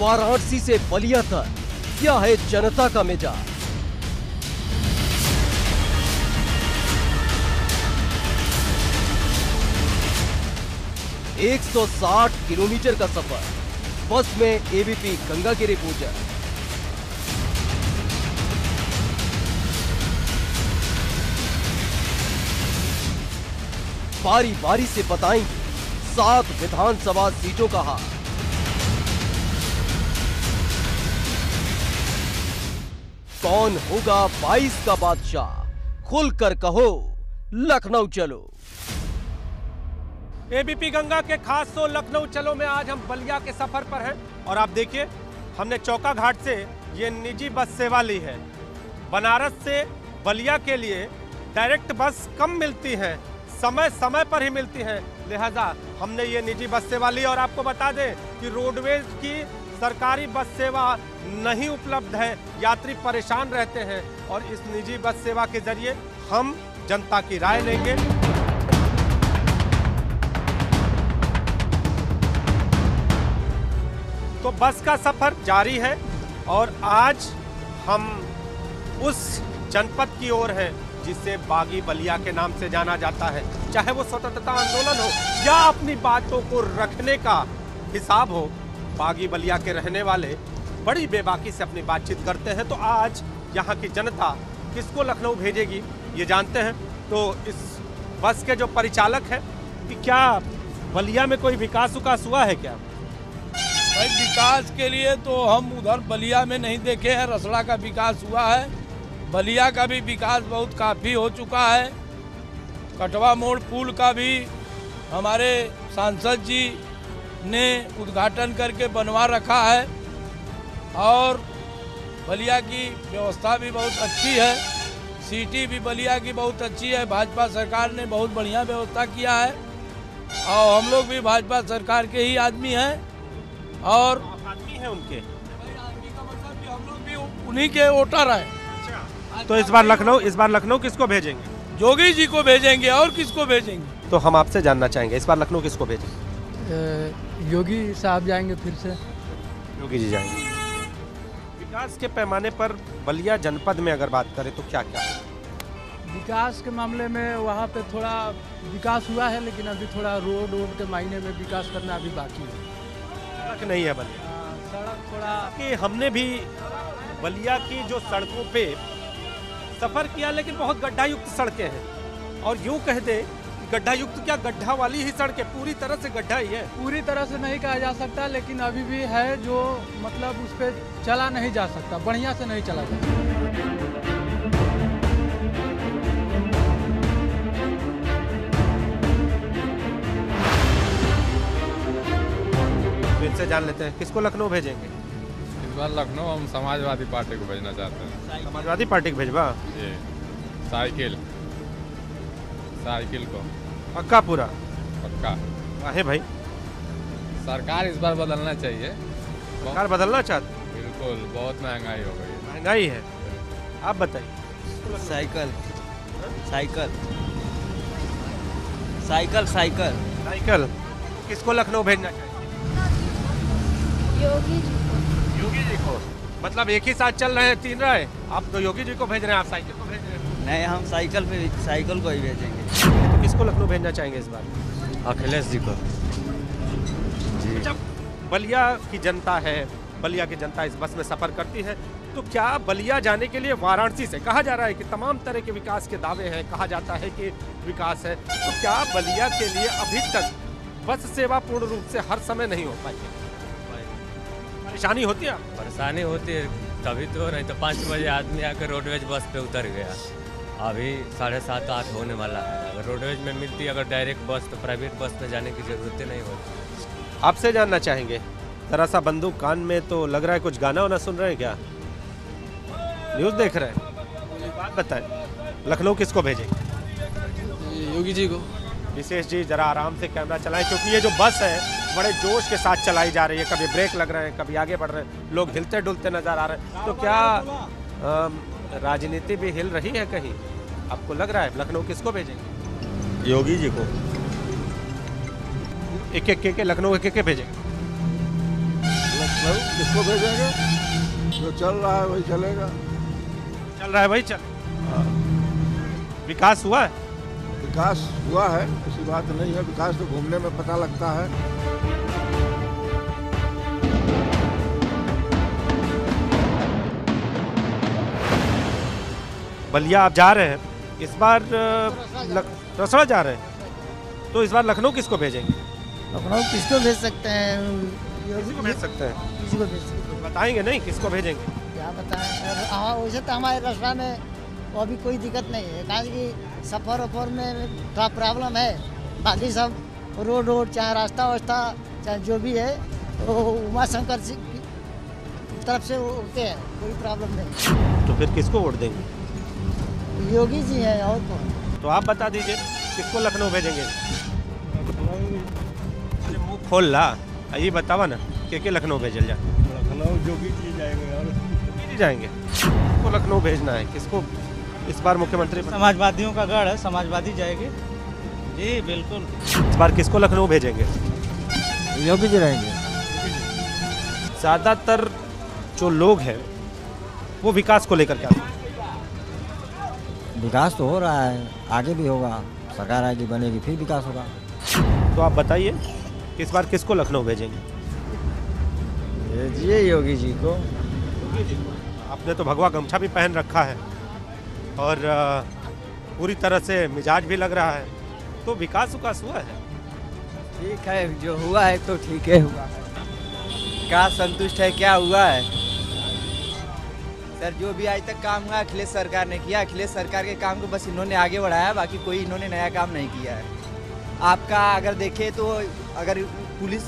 वाराणसी से बलिया तक क्या है जनता का मिजाज? एक 160 किलोमीटर का सफर बस में एबीपी गंगागिरी पूजन। बारी बारी से बताएंगे 7 विधानसभा सीटों का हाल। कौन होगा 22 का बादशाह? खुलकर कहो, लखनऊ चलो। एबीपी गंगा के खास शो लखनऊ चलो में आज हम बलिया के सफर पर हैं और आप देखिए हमने चौका घाट से ये निजी बस सेवा ली है। बनारस से बलिया के लिए डायरेक्ट बस कम मिलती है, समय समय पर ही मिलती है, लिहाजा हमने ये निजी बस सेवा ली। और आपको बता दें कि रोडवेज की सरकारी बस सेवा नहीं उपलब्ध है, यात्री परेशान रहते हैं और इस निजी बस सेवा के जरिए हम जनता की राय लेंगे। तो बस का सफर जारी है और आज हम उस जनपद की ओर हैं जिसे बागी बलिया के नाम से जाना जाता है। चाहे वो स्वतंत्रता आंदोलन हो या अपनी बातों को रखने का हिसाब हो, बागी बलिया के रहने वाले बड़ी बेबाकी से अपनी बातचीत करते हैं। तो आज यहाँ की जनता किसको लखनऊ भेजेगी ये जानते हैं। तो इस बस के जो परिचालक हैं कि क्या बलिया में कोई विकास हुआ है क्या? भाई विकास के लिए तो हम उधर बलिया में नहीं देखे हैं, रसड़ा का विकास हुआ है, बलिया का भी विकास बहुत काफ़ी हो चुका है। कटवा मोड़ पुल का भी हमारे सांसद जी ने उद्घाटन करके बनवा रखा है और बलिया की व्यवस्था भी बहुत अच्छी है। सिटी भी बलिया की बहुत अच्छी है, भाजपा सरकार ने बहुत बढ़िया व्यवस्था किया है और हम लोग भी भाजपा सरकार के ही आदमी हैं और आदमी है उनके। आदमी का मतलब कि हम लोग भी उन्हीं के वोटर हैं। तो इस बार लखनऊ किसको भेजेंगे? योगी जी को भेजेंगे और किसको भेजेंगे? तो हम आपसे जानना चाहेंगे इस बार लखनऊ किसको भेजेंगे? योगी साहब जाएंगे फिर से। योगी जी जाएंगे। विकास के पैमाने पर बलिया जनपद में अगर बात करें तो क्या क्या है? विकास के मामले में वहाँ पे थोड़ा विकास हुआ है, लेकिन अभी थोड़ा रोड के मायने में विकास करना अभी बाकी है। सड़क नहीं है बलिया। सड़क थोड़ा कि हमने भी बलिया की जो सड़कों पे सफर किया, लेकिन बहुत गड्ढा युक्त सड़कें हैं और यूं कह दे गड्ढा युक्त क्या, गड्ढा वाली ही सड़कें, पूरी तरह से गड्ढा ही है। पूरी तरह से नहीं कहा जा सकता, लेकिन अभी भी है जो मतलब उस पर चला नहीं जा सकता, बढ़िया से नहीं चला जा सकता। इनसे जान लेते हैं किसको लखनऊ भेजेंगे। इस बार लखनऊ हम समाजवादी पार्टी को भेजना चाहते हैं। समाजवादी पार्टी को भेजवा? ये साइकिल को पक्का पूरा पक्का है भाई। सरकार इस बार बदलना चाहिए। सरकार बदलना चाहते? बिल्कुल, बहुत महंगाई हो गई है। महंगाई है। आप बताइए। Cycle cycle cycle cycle cycle किसको लखनऊ भेजना चाहिए? योगी जी को। मतलब एक ही साथ चल रहे हैं, 3 रहे, आप तो योगी जी को भेज रहे हैं, आप साइकिल को भेज रहे हैं। नहीं, हम साइकिल को ही भेजेंगे। तो किसको लखनऊ भेजना चाहेंगे इस बार? अखिलेश जी को। जब बलिया की जनता है, बलिया की जनता इस बस में सफर करती है, तो क्या बलिया जाने के लिए वाराणसी से कहा जा रहा है कि तमाम तरह के विकास के दावे हैं, कहा जाता है कि विकास है, तो क्या बलिया के लिए अभी तक बस सेवा पूर्ण रूप से हर समय नहीं हो पाई है? परेशानी होती है? परेशानी होती है तभी तो, नहीं तो 5 बजे आदमी आकर रोडवेज बस पे उतर गया, अभी 7:30 8 होने वाला है। अगर रोडवेज में मिलती अगर डायरेक्ट बस तो प्राइवेट बस में जाने की जरूरत नहीं होती। आपसे जानना चाहेंगे, जरा सा बंदूक कान में, तो लग रहा है कुछ गाना वाना सुन रहे हैं क्या? न्यूज़ देख रहे हैं? बात बताएं, लखनऊ किसको भेजेंगे? योगी जी को। विशेष जी जरा आराम से कैमरा चलाएं, क्योंकि ये जो बस है बड़े जोश के साथ चलाई जा रही है, कभी ब्रेक लग रहे हैं, कभी आगे बढ़ रहे हैं, लोग हिलते डुलते नजर आ रहे हैं। तो क्या राजनीति भी हिल रही है कहीं? आपको लग रहा है लखनऊ किसको भेजेंगे? योगी जी को। एक एक के लखनऊ एक एक भेजेंगे? लखनऊ किसको भेजेंगे? जो चल रहा है वही चलेगा। चल रहा है भाई चल। विकास हुआ है? विकास हुआ है, किसी बात नहीं है। विकास तो घूमने में पता लगता है। बलिया आप जा रहे हैं इस बार, रसड़ा जा रहे हैं, तो इस बार लखनऊ किसको भेजेंगे? लखनऊ किसको भेज सकते हैं? किसी को भेज सकते हैं? किसी को भेज सकते हैं। बताएंगे नहीं किसको भेजेंगे? क्या बताएं, हाँ वैसे तो हमारे रास्ता में वो अभी कोई दिक्कत नहीं है, कारण कि सफ़र वफर में थोड़ा प्रॉब्लम है। बाकी सब रोड चाहे रास्ता वास्ता चाहे जो भी है वो उमा शंकर जी की तरफ से होते हैं, कोई प्रॉब्लम नहीं। तो फिर किसको वोट देंगे? योगी जी हैं और कौन? तो आप बता दीजिए किसको लखनऊ भेजेंगे? अरे मुंह खोल ला, ये बतावा ना के लखनऊ भेजल जाए? लखनऊ योगी जी जाएंगे। और योगी जी जाएंगे? किसको लखनऊ भेजना है? किसको इस बार मुख्यमंत्री? समाजवादियों का गढ़ है, समाजवादी जाएंगे। जी बिल्कुल। इस बार किसको लखनऊ भेजेंगे? योगी जी रहेंगे। ज़्यादातर जो लोग हैं वो विकास को लेकर क्या? विकास तो हो रहा है, आगे भी होगा। सरकार आएगी, बनेगी, फिर विकास होगा। तो आप बताइए इस बार किसको लखनऊ भेजेंगे? भेजिए योगी जी को। आपने तो भगवा गमछा भी पहन रखा है और पूरी तरह से मिजाज भी लग रहा है, तो विकास हुआ है? ठीक है, जो हुआ है तो ठीक है हुआ। क्या संतुष्ट है क्या हुआ है? सर जो भी आज तक काम हुआ अखिलेश सरकार ने किया। अखिलेश सरकार के काम को बस इन्होंने आगे बढ़ाया, बाकी कोई इन्होंने नया काम नहीं किया है। आपका अगर देखें तो अगर पुलिस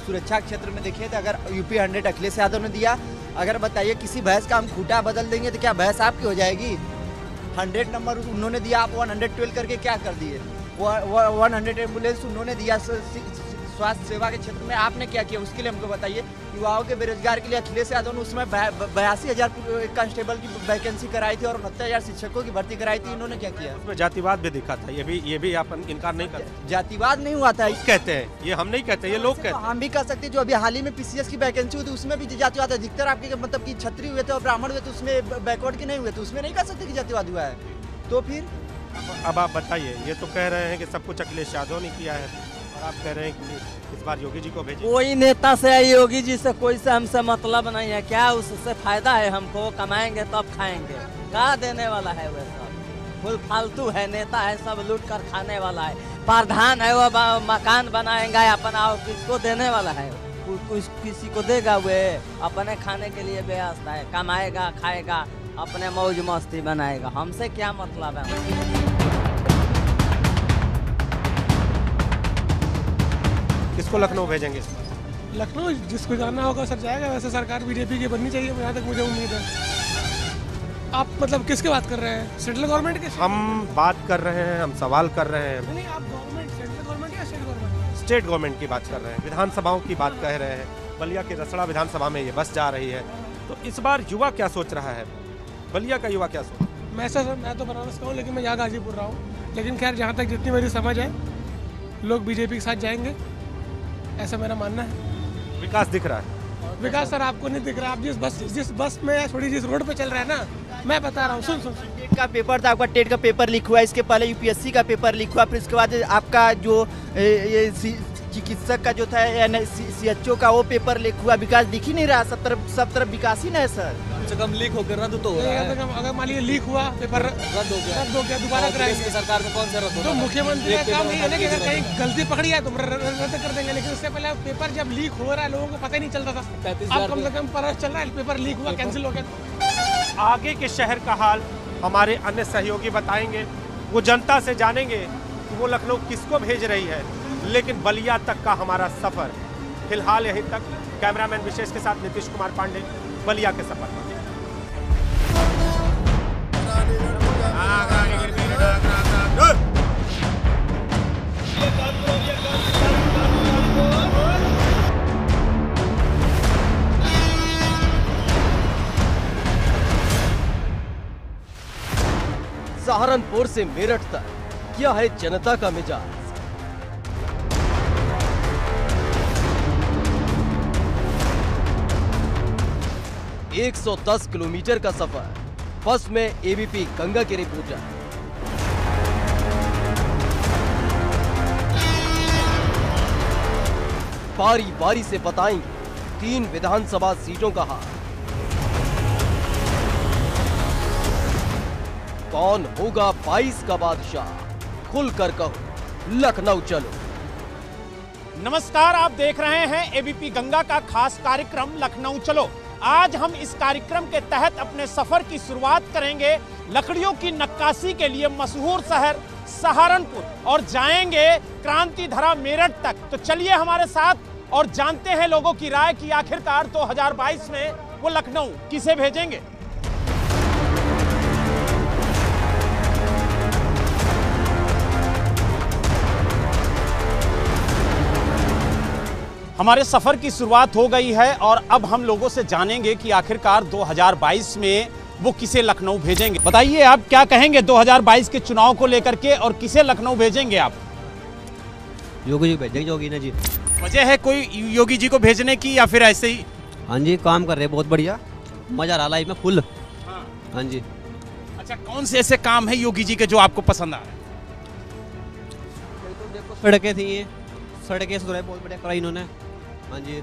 सुरक्षा क्षेत्र में देखें तो अगर यूपी 100 अखिलेश यादव ने दिया, अगर बताइए किसी भैंस का हम खूंटा बदल देंगे तो क्या भैंस आपकी हो जाएगी? 100 नंबर उन्होंने दिया, आप 112 करके क्या कर दिए? 100 एम्बुलेंस उन्होंने दिया स्वास्थ्य सेवा के क्षेत्र में, आपने क्या किया उसके लिए हमको बताइए। युवाओं के बेरोजगार के लिए अखिलेश यादव ने उसमें 82,000 कांस्टेबल की वैकेंसी कराई थी और 69,000 शिक्षकों की भर्ती कराई थी। इन्होंने क्या किया? उसमें जातिवाद भी दिखा था, ये भी आप इनकार नहीं करते? जातिवाद नहीं हुआ था, कहते हैं, ये हम नहीं कहते, ये लोग कहते हैं। हम भी कह सकते हैं। जो अभी हाल ही में पीसीएस की वैकेंसी हुई थी उसमें भी जातिवाद, अधिकतर आपके मतलब कि क्षत्रिय हुए थे और ब्राह्मण हुए थे, उसमें बैकवर्ड के नहीं हुए थे, उसमें नहीं कह सकते कि जातिवाद हुआ है। तो फिर अब आप बताइए, ये तो कह रहे हैं कि सब कुछ अखिलेश यादव ने किया है और आप कह रहे हैं कि इस बार योगी जी को भेजिए। कोई नेता से योगी जी से कोई से हमसे मतलब नहीं है। क्या उससे फायदा है हमको? कमाएंगे तब खाएंगे, क्या देने वाला है? वह सब फुल फालतू है, नेता है, सब लूट कर खाने वाला है। प्रधान है वो मकान बनाएगा अपना, किसको देने वाला है? किसी को देगा? वे अपने खाने के लिए व्यवस्था है, कमाएगा खाएगा, अपने मौज मस्ती बनाएगा। हमसे क्या मतलब है? किसको लखनऊ भेजेंगे? लखनऊ जिसको जाना होगा सर जाएगा। वैसे सरकार बीजेपी की बननी चाहिए, यहाँ तक मुझे उम्मीद है। आप मतलब किसकी बात कर रहे हैं? सेंट्रल गवर्नमेंट के? हम बात कर रहे हैं, हम सवाल कर रहे हैं। नहीं, आप गवर्नमेंट, सेंट्रल गवर्नमेंट या स्टेट गवर्नमेंट? स्टेट गवर्नमेंट की बात कर रहे हैं, विधानसभाओं की बात कह रहे हैं। बलिया की रसड़ा विधानसभा में ये बस जा रही है, तो इस बार युवा क्या सोच रहा है? बलिया का युवा क्या सोच? मैं तो बनारस का हूँ, लेकिन मैं यहाँ गाजीपुर रहा हूँ। लेकिन खैर जहाँ तक जितनी मेरी समझ है, लोग बीजेपी के साथ जाएंगे, ऐसा मेरा मानना है। विकास दिख रहा है? विकास सर आपको नहीं दिख रहा। आप जिस बस में या थोड़ी जिस रोड पे चल रहा है ना, मैं बता रहा हूँ। सुन टेट का पेपर था आपका, टेट का पेपर लीक हुआ, इसके पहले यूपीएससी का पेपर लीक हुआ, फिर इसके बाद आपका जो ये चिकित्सक का जो था CHO का वो पेपर लीक हुआ। विकास दिख ही नहीं रहा, सब तरफ विकास ही नहीं है सर। कम से कम लीक होकर रद्द तो हो रहा है। अगर मान लीजिए लीक हुआ, पेपर रद्द हो गया, दोबारा कराएंगे। सरकार में कौन सा रद्द? तो मुख्यमंत्री का काम है कि अगर कहीं गलती पकड़ी है तो रद्द कर देंगे, लेकिन उससे पहले पेपर जब लीक हो रहा है लोगों को पता ही नहीं चलता था। अब कम से कम पता चल रहा है पेपर लीक हुआ, कैंसिल हो गया। आगे के शहर का हाल हमारे अन्य सहयोगी बताएंगे, वो जनता से जानेंगे कि वो लखनऊ किसको भेज रही है। लेकिन बलिया तक का हमारा सफर फिलहाल यहीं तक। कैमरामैन विशेष के साथ नीतीश कुमार पांडे, बलिया के सफर पर। सहारनपुर से मेरठ तक क्या है जनता का मिजाज? 110 किलोमीटर का सफर, बस में एबीपी गंगा के रिपोर्टर। बारी बारी से बताएंगे 3 विधानसभा सीटों का हाल। कौन होगा 22 का बादशाह, खुलकर कहो लखनऊ चलो। नमस्कार, आप देख रहे हैं एबीपी गंगा का खास कार्यक्रम लखनऊ चलो। आज हम इस कार्यक्रम के तहत अपने सफर की शुरुआत करेंगे लकड़ियों की नक्काशी के लिए मशहूर शहर सहारनपुर और जाएंगे क्रांति धरा मेरठ तक। तो चलिए हमारे साथ और जानते हैं लोगों की राय कि आखिरकार 2022 में वो लखनऊ किसे भेजेंगे। हमारे सफर की शुरुआत हो गई है और अब हम लोगों से जानेंगे कि आखिरकार 2022 में वो किसे लखनऊ भेजेंगे। बताइए आप क्या कहेंगे 2022 के चुनाव को लेकर के और किसे लखनऊ भेजेंगे आप? योगी जी भेजेंगे, योगी ने जी। वजह है कोई योगी जी को भेजने की या फिर ऐसे ही? हाँ जी, काम कर रहे हैं बहुत बढ़िया, मजा आ रहा लाइफ में फुल। हाँ जी। अच्छा, कौन से ऐसे काम है योगी जी के जो आपको पसंद आ रहे हैं? सड़कें थी, ये सड़कें सुधारे बहुत बढ़िया कराई इन्होंने। हाँ जी,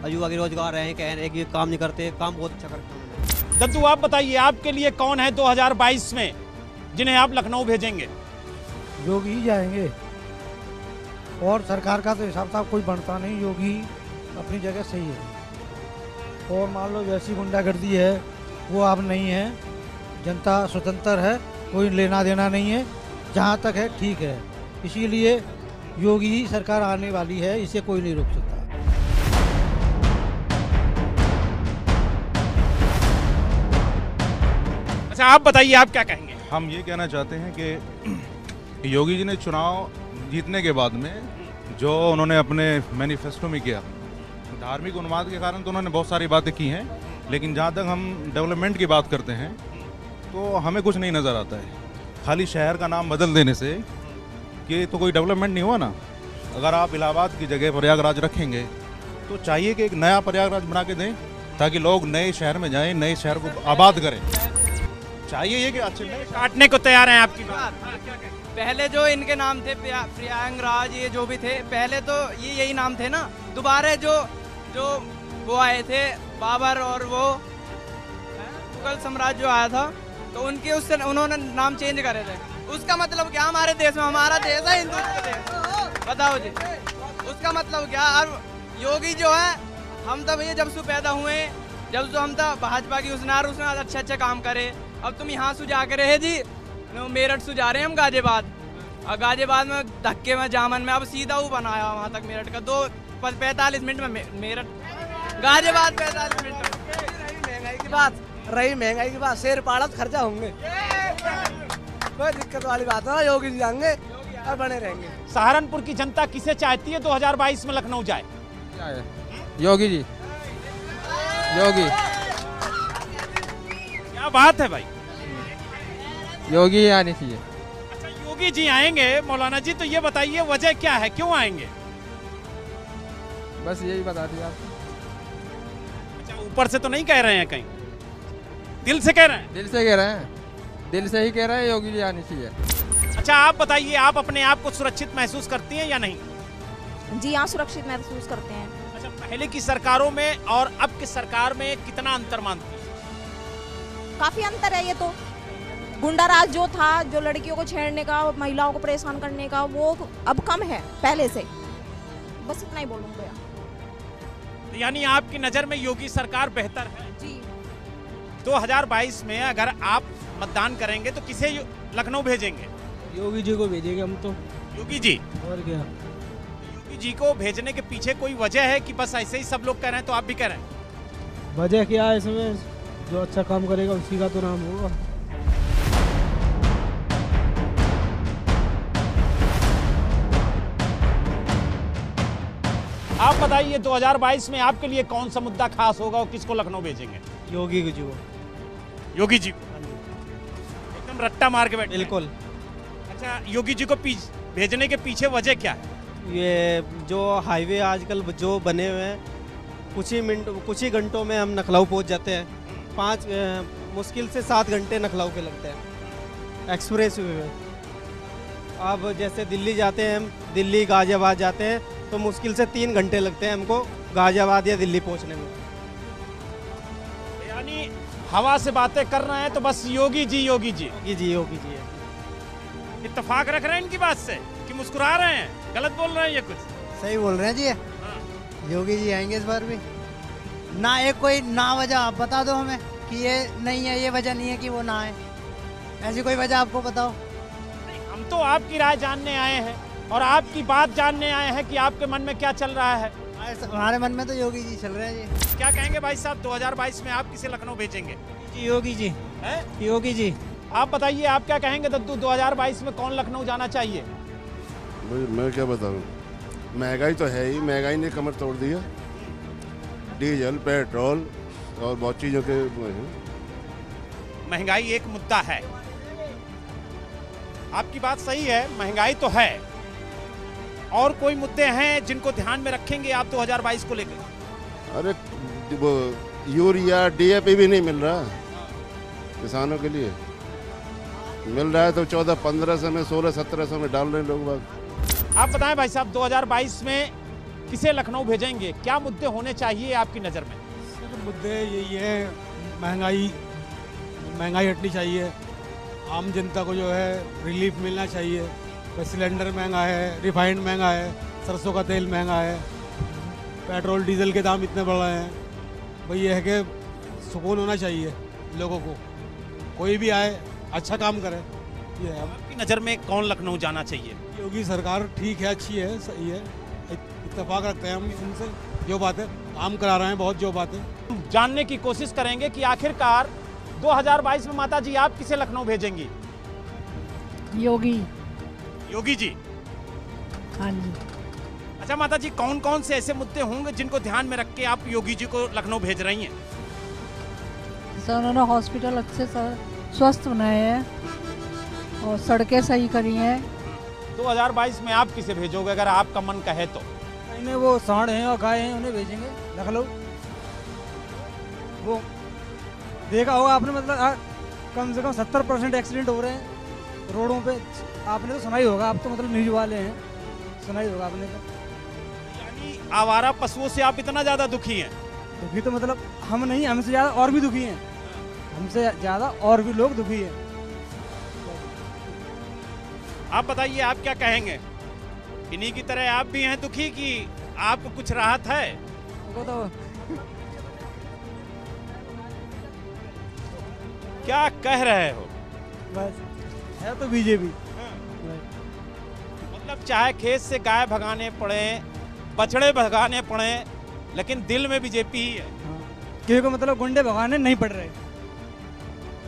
युवा के रोजगार रहे हैं, कह रहे हैं कि काम नहीं करते, काम बहुत अच्छा करते हैं। दद्दू, आप बताइए आपके लिए कौन है 2022 में जिन्हें आप लखनऊ भेजेंगे? योगी ही जाएंगे और सरकार का तो हिसाब साहब कोई बनता नहीं, योगी अपनी जगह सही है। और मान लो जैसी गुंडागर्दी है वो अब नहीं है, जनता स्वतंत्र है, कोई लेना देना नहीं है, जहाँ तक है ठीक है। इसीलिए योगी ही सरकार आने वाली है, इसे कोई नहीं रोक सकता। अच्छा, आप बताइए आप क्या कहेंगे? हम ये कहना चाहते हैं कि योगी जी ने चुनाव जीतने के बाद में जो उन्होंने अपने मैनिफेस्टो में किया, धार्मिक उन्माद के कारण तो उन्होंने बहुत सारी बातें की हैं, लेकिन जहाँ तक हम डेवलपमेंट की बात करते हैं तो हमें कुछ नहीं नज़र आता है। खाली शहर का नाम बदल देने से कि तो कोई डेवलपमेंट नहीं हुआ ना। अगर आप इलाहाबाद की जगह प्रयागराज रखेंगे तो चाहिए कि एक नया प्रयागराज बना के दें ताकि लोग नए शहर में जाएं, नए शहर को आबाद करें। चाहिए ये कि अच्छे काटने को तैयार हैं आपकी बात। पहले जो इनके नाम थे प्रयागराज, ये जो भी थे पहले तो ये यही नाम थे ना। दोबारा जो वो आए थे बाबर और वो मुगल साम्राज्य जो आया था तो उनके उससे उन्होंने नाम चेंज करे थे। उसका मतलब क्या? हमारे देश में, हमारा देश है हिंदू देश, बताओ जी उसका मतलब क्या? और योगी जो है, हम तब ये जब से पैदा हुए, जब से हम तब भाजपा की उसने अच्छे अच्छे काम करे। अब तुम यहाँ सुझा के रहे जी, मेरठ सुझा रहे हैं हम गाजियाबाद, और गाजियाबाद में धक्के में जामन में अब सीधा वो बनाया वहाँ तक मेरठ का 45 मिनट में मेरठ गाजियाबाद 45 मिनट में। महंगाई की बात रही, महंगाई की बात, शेर पाड़त खर्चा होंगे, कोई दिक्कत वाली बात है। योगी जी जाएंगे और बने रहेंगे। सहारनपुर की जनता किसे चाहती है 2022 में लखनऊ जाए? योगी जी, योगी। क्या बात है भाई, योगी ही आनी चाहिए। अच्छा, योगी जी आएंगे मौलाना जी, तो ये बताइए वजह क्या है, क्यों आएंगे? बस यही बता दिया आप। अच्छा, ऊपर से तो नहीं कह रहे हैं, कहीं दिल से कह रहे हैं? दिल से कह रहे हैं, दिल से ही कह रहे हैं, योगी जी आनी चाहिए। अच्छा, आप बताइए आप अपने आप को सुरक्षित महसूस करती हैं या नहीं? जी हाँ, सुरक्षित महसूस करते हैं। अच्छा, पहले की सरकारों में और अब की सरकार में कितना अंतर मानती है? काफी अंतर है। ये तो गुंडा राज जो था, जो लड़कियों को छेड़ने का, महिलाओं को परेशान करने का, वो अब कम है पहले से। बस इतना ही बोलूंगा। तो यानी आपकी नजर में योगी सरकार बेहतर है? जी। 2022 में अगर आप मतदान करेंगे तो किसे लखनऊ भेजेंगे? योगी जी को भेजेंगे हम तो। योगी जी? और क्या? योगी जी को भेजने के पीछे कोई वजह है कि बस ऐसे ही सब लोग कह रहे हैं तो आप भी कह रहे हैं? वजह क्या है इसमें? जो अच्छा काम करेगा उसी का तो नाम होगा। आप बताइए 2022 में आपके लिए कौन सा मुद्दा खास होगा और किसको लखनऊ भेजेंगे? योगी जी को। योगी जी को एकदम रट्टा मार के बैठे? बिल्कुल। अच्छा, योगी जी को भेजने के पीछे वजह क्या है? ये जो हाईवे आजकल जो बने हुए हैं, कुछ ही घंटों में हम लखनऊ पहुंच जाते हैं। मुश्किल से 7 घंटे लखनऊ के लगते हैं एक्सप्रेस वे में। अब जैसे दिल्ली जाते हैं हम, दिल्ली गाजियाबाद जाते हैं तो मुश्किल से 3 घंटे लगते हैं हमको गाजियाबाद या दिल्ली पहुंचने में। यानी हवा से बातें कर रहे हैं तो बस योगी जी योगी जी योगी जी योगी जी है। इत्तेफाक रख रहे हैं इनकी बात से कि मुस्कुरा रहे हैं, गलत बोल रहे हैं ये कुछ? सही बोल रहे हैं जी, योगी जी आएंगे इस बार भी। ना एक कोई ना वजह आप बता दो हमें कि ये नहीं है, ये वजह नहीं है कि वो ना आए, ऐसी कोई वजह आपको बताओ। हम तो आपकी राय जानने आए हैं और आपकी बात जानने आए हैं कि आपके मन में क्या चल रहा है। हमारे मन में तो योगी जी चल रहे हैं जी। क्या कहेंगे भाई साहब, 2022 में आप किसे लखनऊ भेजेंगे? योगी जी है? योगी जी। आप बताइए, आप क्या कहेंगे दद्दू, 2022 में कौन लखनऊ जाना चाहिए? मैं क्या बताऊं, महंगाई तो है ही, महंगाई ने कमर तोड़ दिया। डीजल, पेट्रोल और बहुत चीज़ों के महंगाई एक मुद्दा है, आपकी बात सही है, महंगाई तो है। और कोई मुद्दे हैं जिनको ध्यान में रखेंगे आप 2022 को लेकर? अरे वो यूरिया DAP भी नहीं मिल रहा किसानों के लिए। मिल रहा है तो 1400-1500 में, 1600-1700 में डाल रहे हैं लोग बाग। आप बताएं भाई साहब, 2022 में किसे लखनऊ भेजेंगे? क्या मुद्दे होने चाहिए आपकी नज़र में? सर मुद्दे यही है, महंगाई हटनी चाहिए, आम जनता को जो है रिलीफ मिलना चाहिए। सिलेंडर महंगा है, रिफाइंड महंगा है, सरसों का तेल महंगा है, पेट्रोल डीजल के दाम इतने बढ़ रहे हैं। भाई ये है कि सुकून होना चाहिए लोगों को, कोई भी आए अच्छा काम करे। ये है आपकी नज़र में कौन लखनऊ जाना चाहिए? योगी सरकार ठीक है, अच्छी है, सही है, इत्तेफाक रखते हैं हम उनसे, जो बातें काम करा रहे हैं बहुत, जो बातें जानने की कोशिश करेंगे कि आखिरकार 2022 में माता जी आप किसे लखनऊ भेजेंगी? योगी। योगी जी? हाँ जी। अच्छा माता जी, कौन कौन से ऐसे मुद्दे होंगे जिनको ध्यान में रख के आप योगी जी को लखनऊ भेज रही हैं? सर उन्होंने हॉस्पिटल अच्छे स्वस्थ बनाए हैं और सड़कें सही करी हैं। 2022 में आप किसे भेजोगे अगर आपका मन कहे तो? नहीं, वो सांड हैं और गाय हैं, उन्हें भेजेंगे लखनऊ। वो देखा होगा आपने, मतलब कम से कम 70% एक्सीडेंट हो रहे हैं रोडों पे, आपने तो सुना ही होगा, आप तो मतलब न्यूज वाले हैं, सुना ही होगा आपने तो। यानी आवारा पशुओं से आप इतना ज्यादा दुखी हैं? दुखी तो मतलब हम नहीं, हमसे ज़्यादा और भी दुखी हैं, हमसे ज़्यादा और भी लोग दुखी हैं। आप बताइए, आप क्या कहेंगे? इन्हीं की तरह आप भी हैं दुखी कि आपको कुछ राहत है? वो तो क्या कह रहे हो? बस है तो बीजेपी। मतलब चाहे खेत से गाय भगाने पड़े, बछड़े भगाने पड़े, लेकिन दिल में बीजेपी ही है। क्योंकि मतलब गुंडे भगाने नहीं पड़ रहे।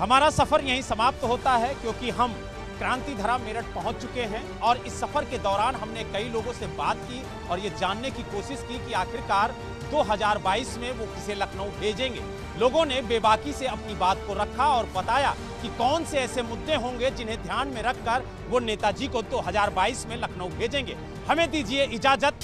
हमारा सफर यहीं समाप्त होता है क्योंकि हम क्रांति धरा मेरठ पहुंच चुके हैं और इस सफर के दौरान हमने कई लोगों से बात की और ये जानने की कोशिश की कि आखिरकार 2022 में वो किसे लखनऊ भेजेंगे। लोगों ने बेबाकी से अपनी बात को रखा और बताया कि कौन से ऐसे मुद्दे होंगे जिन्हें ध्यान में रखकर वो नेताजी को 2022 में लखनऊ भेजेंगे। हमें दीजिए इजाजत।